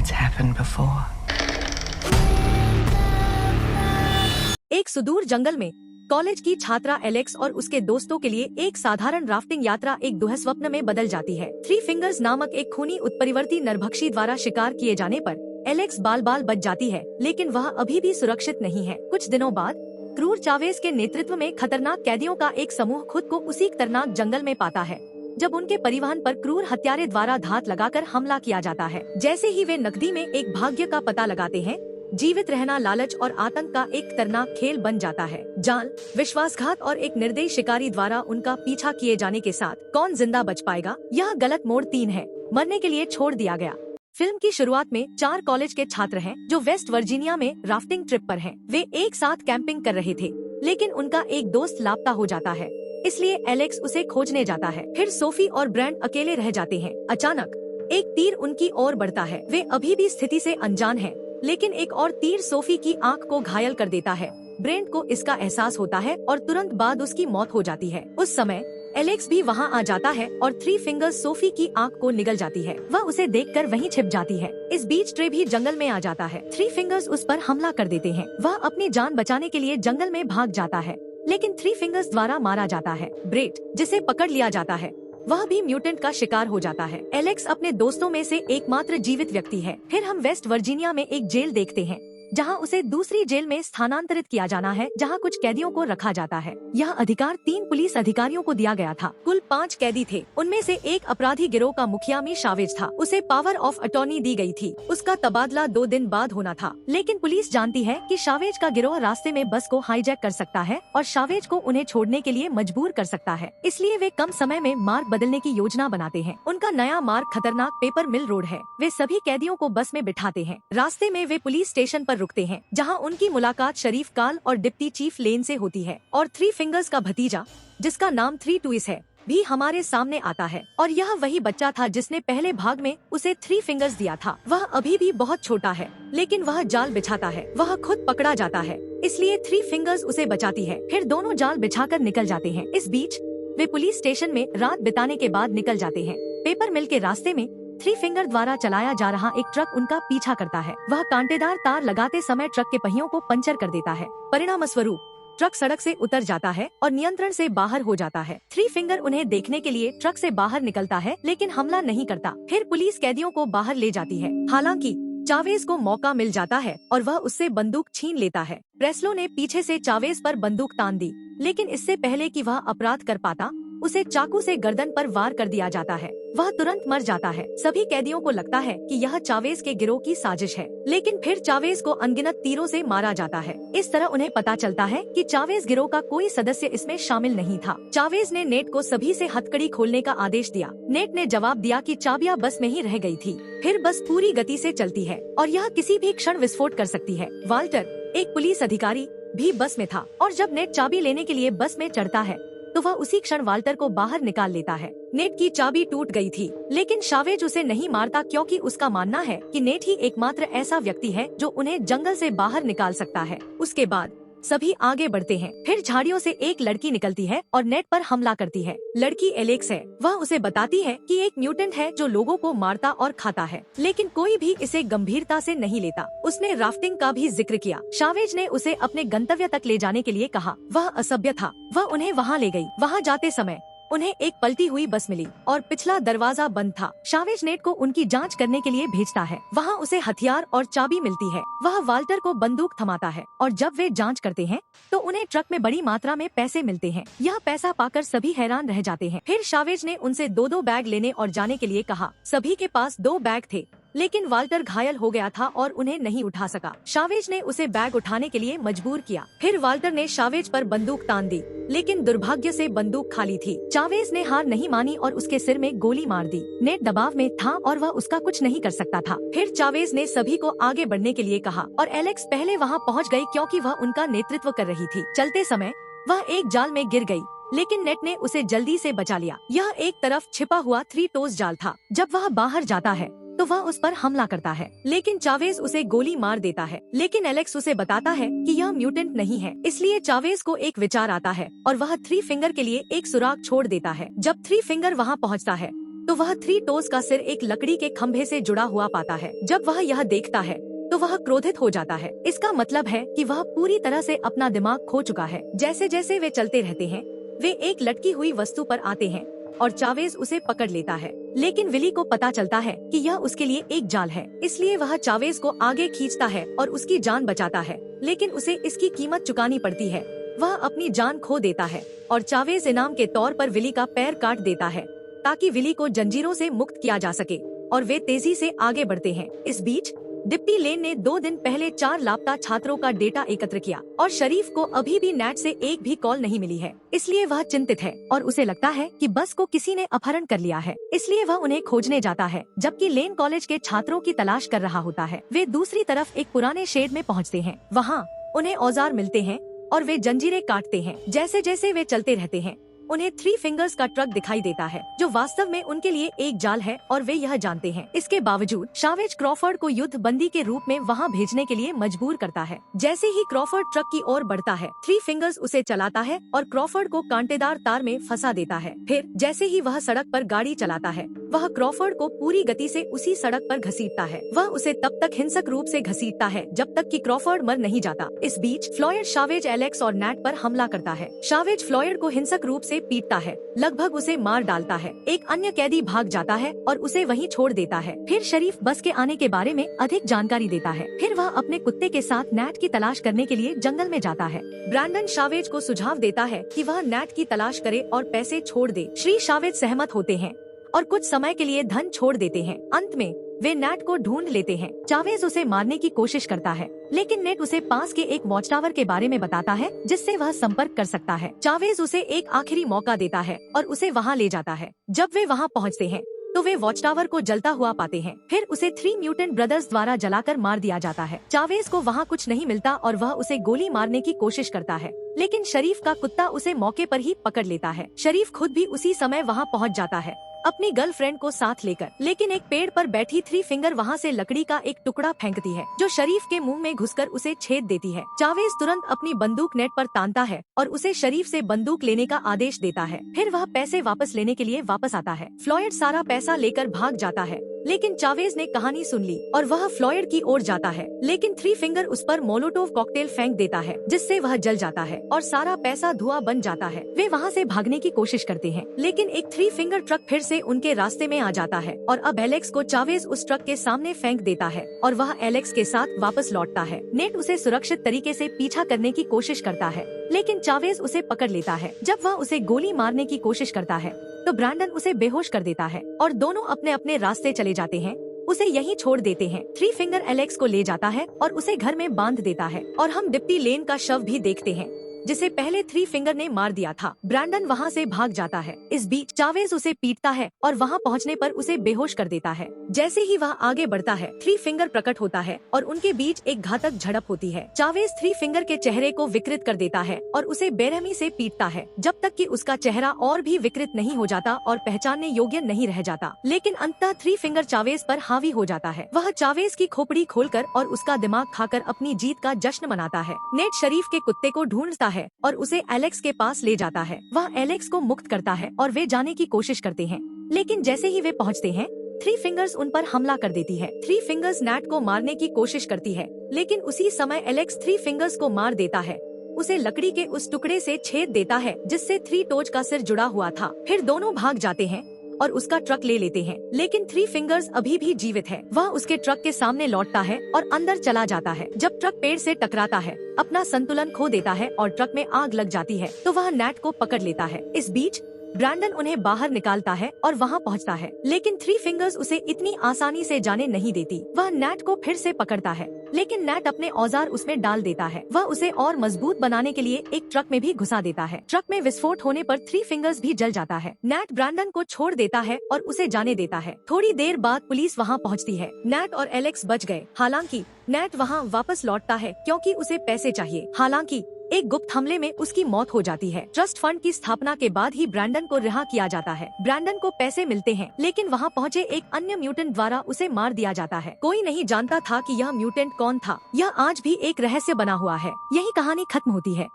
It's happened before. एक सुदूर जंगल में कॉलेज की छात्रा एलेक्स और उसके दोस्तों के लिए एक साधारण राफ्टिंग यात्रा एक दुःस्वप्न में बदल जाती है। थ्री फिंगर्स नामक एक खूनी उत्परिवर्ती नरभक्षी द्वारा शिकार किए जाने पर एलेक्स बाल बाल बच जाती है, लेकिन वह अभी भी सुरक्षित नहीं है। कुछ दिनों बाद क्रूर चावेज के नेतृत्व में खतरनाक कैदियों का एक समूह खुद को उसी खतरनाक जंगल में पाता है, जब उनके परिवहन पर क्रूर हत्यारे द्वारा घात लगाकर हमला किया जाता है। जैसे ही वे नकदी में एक भाग्य का पता लगाते हैं, जीवित रहना लालच और आतंक का एक खतरनाक खेल बन जाता है। जाल, विश्वासघात और एक निर्दयी शिकारी द्वारा उनका पीछा किए जाने के साथ कौन जिंदा बच पाएगा? यह गलत मोड़ 3 है, मरने के लिए छोड़ दिया गया। फिल्म की शुरुआत में 4 कॉलेज के छात्र हैं जो वेस्ट वर्जीनिया में राफ्टिंग ट्रिप पर हैं। वे एक साथ कैंपिंग कर रहे थे, लेकिन उनका एक दोस्त लापता हो जाता है, इसलिए एलेक्स उसे खोजने जाता है। फिर सोफी और ब्रैंड अकेले रह जाते हैं। अचानक एक तीर उनकी ओर बढ़ता है। वे अभी भी स्थिति से अनजान हैं, लेकिन एक और तीर सोफी की आंख को घायल कर देता है। ब्रेंट को इसका एहसास होता है और तुरंत बाद उसकी मौत हो जाती है। उस समय एलेक्स भी वहां आ जाता है और थ्री फिंगर्स सोफी की आंख को निगल जाती है। वह उसे देखकर वहीं छिप जाती है। इस बीच ट्रे भी जंगल में आ जाता है। थ्री फिंगर्स उस पर हमला कर देते हैं। वह अपनी जान बचाने के लिए जंगल में भाग जाता है, लेकिन थ्री फिंगर्स द्वारा मारा जाता है। ब्रेट, जिसे पकड़ लिया जाता है, वह भी म्यूटेंट का शिकार हो जाता है। एलेक्स अपने दोस्तों में से एकमात्र जीवित व्यक्ति है। फिर हम वेस्ट वर्जीनिया में एक जेल देखते हैं, जहां उसे दूसरी जेल में स्थानांतरित किया जाना है, जहां कुछ कैदियों को रखा जाता है। यह अधिकार 3 पुलिस अधिकारियों को दिया गया था। कुल 5 कैदी थे। उनमें से एक अपराधी गिरोह का मुखिया मी शावेज था। उसे पावर ऑफ अटॉर्नी दी गई थी। उसका तबादला 2 दिन बाद होना था, लेकिन पुलिस जानती है कि शावेज का गिरोह रास्ते में बस को हाईजैक कर सकता है और शावेज को उन्हें छोड़ने के लिए मजबूर कर सकता है। इसलिए वे कम समय में मार्ग बदलने की योजना बनाते हैं। उनका नया मार्ग खतरनाक पेपर मिल रोड है। वे सभी कैदियों को बस में बिठाते हैं। रास्ते में वे पुलिस स्टेशन पर रुकते हैं, जहां उनकी मुलाकात शरीफ काल और डिप्टी चीफ लेन से होती है। और थ्री फिंगर्स का भतीजा, जिसका नाम थ्री टूइस है, भी हमारे सामने आता है। और यह वही बच्चा था जिसने पहले भाग में उसे थ्री फिंगर्स दिया था। वह अभी भी बहुत छोटा है, लेकिन वह जाल बिछाता है। वह खुद पकड़ा जाता है, इसलिए थ्री फिंगर्स उसे बचाती है। फिर दोनों जाल बिछाकर निकल जाते हैं। इस बीच वे पुलिस स्टेशन में रात बिताने के बाद निकल जाते हैं। पेपर मिल के रास्ते में थ्री फिंगर द्वारा चलाया जा रहा एक ट्रक उनका पीछा करता है। वह कांटेदार तार लगाते समय ट्रक के पहियों को पंचर कर देता है। परिणाम स्वरूप ट्रक सड़क से उतर जाता है और नियंत्रण से बाहर हो जाता है। थ्री फिंगर उन्हें देखने के लिए ट्रक से बाहर निकलता है, लेकिन हमला नहीं करता। फिर पुलिस कैदियों को बाहर ले जाती है। हालांकि चावेज को मौका मिल जाता है और वह उससे बंदूक छीन लेता है। प्रेस्लो ने पीछे से चावेज पर बंदूक तान दी, लेकिन इससे पहले कि वह अपराध कर पाता, उसे चाकू से गर्दन पर वार कर दिया जाता है। वह तुरंत मर जाता है। सभी कैदियों को लगता है कि यह चावेज के गिरोह की साजिश है, लेकिन फिर चावेज को अनगिनत तीरों से मारा जाता है। इस तरह उन्हें पता चलता है कि चावेज गिरोह का कोई सदस्य इसमें शामिल नहीं था। चावेज ने नेट को सभी से हथकड़ी खोलने का आदेश दिया। नेट ने जवाब दिया कि चाबियां बस में ही रह गई थी। फिर बस पूरी गति से चलती है और यह किसी भी क्षण विस्फोट कर सकती है। वाल्टर, एक पुलिस अधिकारी, भी बस में था और जब नेट चाबी लेने के लिए बस में चढ़ता है, तो वह उसी क्षण वाल्टर को बाहर निकाल लेता है। नेट की चाबी टूट गई थी, लेकिन शावेज उसे नहीं मारता, क्योंकि उसका मानना है कि नेट ही एकमात्र ऐसा व्यक्ति है जो उन्हें जंगल से बाहर निकाल सकता है। उसके बाद सभी आगे बढ़ते हैं। फिर झाड़ियों से एक लड़की निकलती है और नेट पर हमला करती है। लड़की एलेक्स है। वह उसे बताती है कि एक म्यूटेंट है जो लोगों को मारता और खाता है, लेकिन कोई भी इसे गंभीरता से नहीं लेता। उसने राफ्टिंग का भी जिक्र किया। शावेज ने उसे अपने गंतव्य तक ले जाने के लिए कहा। वह असभ्य था। वह उन्हें वहाँ ले गई। वहाँ जाते समय उन्हें एक पलटी हुई बस मिली और पिछला दरवाजा बंद था। शावेज नेट को उनकी जांच करने के लिए भेजता है। वहाँ उसे हथियार और चाबी मिलती है। वह वाल्टर को बंदूक थमाता है और जब वे जांच करते हैं तो उन्हें ट्रक में बड़ी मात्रा में पैसे मिलते हैं। यह पैसा पाकर सभी हैरान रह जाते हैं। फिर शावेज ने उनसे 2-2 बैग लेने और जाने के लिए कहा। सभी के पास 2 बैग थे, लेकिन वाल्टर घायल हो गया था और उन्हें नहीं उठा सका। शावेज ने उसे बैग उठाने के लिए मजबूर किया। फिर वाल्टर ने शावेज पर बंदूक तान दी, लेकिन दुर्भाग्य से बंदूक खाली थी। चावेज ने हार नहीं मानी और उसके सिर में गोली मार दी। नेट दबाव में था और वह उसका कुछ नहीं कर सकता था। फिर चावेज ने सभी को आगे बढ़ने के लिए कहा और एलेक्स पहले वहाँ पहुँच गई, क्योंकि वह उनका नेतृत्व कर रही थी। चलते समय वह एक जाल में गिर गई, लेकिन नेट ने उसे जल्दी से बचा लिया। यह एक तरफ छिपा हुआ 3 टोस जाल था। जब वह बाहर जाता है तो वह उस पर हमला करता है, लेकिन चावेज उसे गोली मार देता है। लेकिन एलेक्स उसे बताता है कि यह म्यूटेंट नहीं है। इसलिए चावेज को एक विचार आता है और वह थ्री फिंगर के लिए एक सुराग छोड़ देता है। जब थ्री फिंगर वहाँ पहुँचता है तो वह थ्री टोज का सिर एक लकड़ी के खंभे से जुड़ा हुआ पाता है। जब वह यह देखता है तो वह क्रोधित हो जाता है। इसका मतलब है कि वह पूरी तरह से अपना दिमाग खो चुका है। जैसे जैसे वे चलते रहते हैं, वे एक लटकी हुई वस्तु पर आते हैं और चावेज उसे पकड़ लेता है। लेकिन विली को पता चलता है कि यह उसके लिए एक जाल है, इसलिए वह चावेज को आगे खींचता है और उसकी जान बचाता है। लेकिन उसे इसकी कीमत चुकानी पड़ती है। वह अपनी जान खो देता है और चावेज इनाम के तौर पर विली का पैर काट देता है ताकि विली को जंजीरों से मुक्त किया जा सके और वे तेजी से आगे बढ़ते हैं। इस बीच डिप्टी लेन ने 2 दिन पहले 4 लापता छात्रों का डेटा एकत्र किया और शरीफ को अभी भी नेट से एक भी कॉल नहीं मिली है। इसलिए वह चिंतित है और उसे लगता है कि बस को किसी ने अपहरण कर लिया है। इसलिए वह उन्हें खोजने जाता है, जबकि लेन कॉलेज के छात्रों की तलाश कर रहा होता है। वे दूसरी तरफ एक पुराने शेड में पहुँचते हैं। वहाँ उन्हें औजार मिलते हैं और वे जंजीरें काटते हैं। जैसे जैसे वे चलते रहते हैं, उन्हें थ्री फिंगर्स का ट्रक दिखाई देता है, जो वास्तव में उनके लिए एक जाल है और वे यह जानते हैं। इसके बावजूद चावेज क्रॉफर्ड को युद्ध बंदी के रूप में वहां भेजने के लिए मजबूर करता है। जैसे ही क्रॉफर्ड ट्रक की ओर बढ़ता है, थ्री फिंगर्स उसे चलाता है और क्रॉफर्ड को कांटेदार तार में फंसा देता है। फिर जैसे ही वह सड़क पर गाड़ी चलाता है, वह क्रॉफर्ड को पूरी गति से उसी सड़क पर घसीटता है। वह उसे तब तक हिंसक रूप से घसीटता है जब तक कि क्रॉफर्ड मर नहीं जाता। इस बीच फ्लॉयड चावेज, एलेक्स और नैट पर हमला करता है। चावेज फ्लॉयड को हिंसक रूप से पीटता है, लगभग उसे मार डालता है। एक अन्य कैदी भाग जाता है और उसे वहीं छोड़ देता है। फिर शरीफ बस के आने के बारे में अधिक जानकारी देता है। फिर वह अपने कुत्ते के साथ नैट की तलाश करने के लिए जंगल में जाता है। ब्रैंडन चावेज को सुझाव देता है कि वह नैट की तलाश करे और पैसे छोड़ दे। श्री चावेज सहमत होते हैं और कुछ समय के लिए धन छोड़ देते हैं। अंत में वे नेट को ढूंढ लेते हैं। चावेज उसे मारने की कोशिश करता है, लेकिन नेट उसे पास के एक वॉच टावर के बारे में बताता है जिससे वह संपर्क कर सकता है। चावेज उसे एक आखिरी मौका देता है और उसे वहां ले जाता है। जब वे वहां पहुंचते हैं तो वे वॉच टावर को जलता हुआ पाते हैं। फिर उसे 3 म्यूटेंट ब्रदर्स द्वारा जलाकर मार दिया जाता है। चावेज को वहां कुछ नहीं मिलता और वह उसे गोली मारने की कोशिश करता है, लेकिन शरीफ का कुत्ता उसे मौके पर ही पकड़ लेता है। शरीफ खुद भी उसी समय वहां पहुंच जाता है अपनी गर्लफ्रेंड को साथ लेकर, लेकिन एक पेड़ पर बैठी थ्री फिंगर वहां से लकड़ी का एक टुकड़ा फेंकती है जो शरीफ के मुंह में घुसकर उसे छेद देती है। चावेज तुरंत अपनी बंदूक नेट पर तानता है और उसे शरीफ से बंदूक लेने का आदेश देता है। फिर वह पैसे वापस लेने के लिए वापस आता है। फ्लॉयड सारा पैसा लेकर भाग जाता है, लेकिन चावेज ने कहानी सुन ली और वह फ्लॉयड की ओर जाता है, लेकिन थ्री फिंगर उस पर मोलोटोव कॉकटेल फेंक देता है जिससे वह जल जाता है और सारा पैसा धुआं बन जाता है। वे वहां से भागने की कोशिश करते हैं, लेकिन एक थ्री फिंगर ट्रक फिर से उनके रास्ते में आ जाता है और अब एलेक्स को चावेज उस ट्रक के सामने फेंक देता है और वह एलेक्स के साथ वापस लौटता है। नेट उसे सुरक्षित तरीके से पीछा करने की कोशिश करता है, लेकिन चावेज उसे पकड़ लेता है। जब वह उसे गोली मारने की कोशिश करता है तो ब्रैंडन उसे बेहोश कर देता है और दोनों अपने अपने रास्ते चले जाते हैं, उसे यहीं छोड़ देते हैं। थ्री फिंगर एलेक्स को ले जाता है और उसे घर में बांध देता है और हम डिप्टी लेन का शव भी देखते हैं जिसे पहले थ्री फिंगर ने मार दिया था। ब्रैंडन वहां से भाग जाता है। इस बीच चावेज उसे पीटता है और वहां पहुंचने पर उसे बेहोश कर देता है। जैसे ही वह आगे बढ़ता है, थ्री फिंगर प्रकट होता है और उनके बीच एक घातक झड़प होती है। चावेज थ्री फिंगर के चेहरे को विकृत कर देता है और उसे बेरहमी से पीटता है जब तक कि उसका चेहरा और भी विकृत नहीं हो जाता और पहचानने योग्य नहीं रह जाता। लेकिन अंततः थ्री फिंगर चावेज पर हावी हो जाता है। वह चावेज की खोपड़ी खोलकर और उसका दिमाग खाकर अपनी जीत का जश्न मनाता है। नेट शरीफ के कुत्ते को ढूंढता है और उसे एलेक्स के पास ले जाता है। वह एलेक्स को मुक्त करता है और वे जाने की कोशिश करते हैं, लेकिन जैसे ही वे पहुंचते हैं, थ्री फिंगर्स उन पर हमला कर देती है। थ्री फिंगर्स नैट को मारने की कोशिश करती है, लेकिन उसी समय एलेक्स थ्री फिंगर्स को मार देता है। उसे लकड़ी के उस टुकड़े से छेद देता है जिससे थ्री टोज का सिर जुड़ा हुआ था। फिर दोनों भाग जाते हैं और उसका ट्रक ले लेते हैं, लेकिन थ्री फिंगर्स अभी भी जीवित है। वह उसके ट्रक के सामने लौटता है और अंदर चला जाता है। जब ट्रक पेड़ से टकराता है, अपना संतुलन खो देता है और ट्रक में आग लग जाती है, तो वह नैट को पकड़ लेता है। इस बीच ब्रैंडन उन्हें बाहर निकालता है और वहां पहुंचता है, लेकिन थ्री फिंगर्स उसे इतनी आसानी से जाने नहीं देती। वह नैट को फिर से पकड़ता है, लेकिन नैट अपने औजार उसमें डाल देता है। वह उसे और मजबूत बनाने के लिए एक ट्रक में भी घुसा देता है। ट्रक में विस्फोट होने पर थ्री फिंगर्स भी जल जाता है। नैट ब्रैंडन को छोड़ देता है और उसे जाने देता है। थोड़ी देर बाद पुलिस वहां पहुंचती है। नैट और एलेक्स बच गए। हालांकि नैट वहां वापस लौटता है क्योंकि उसे पैसे चाहिए। हालांकि एक गुप्त हमले में उसकी मौत हो जाती है। ट्रस्ट फंड की स्थापना के बाद ही ब्रैंडन को रिहा किया जाता है। ब्रैंडन को पैसे मिलते हैं, लेकिन वहां पहुंचे एक अन्य म्यूटेंट द्वारा उसे मार दिया जाता है। कोई नहीं जानता था कि यह म्यूटेंट कौन था। यह आज भी एक रहस्य बना हुआ है। यही कहानी खत्म होती है।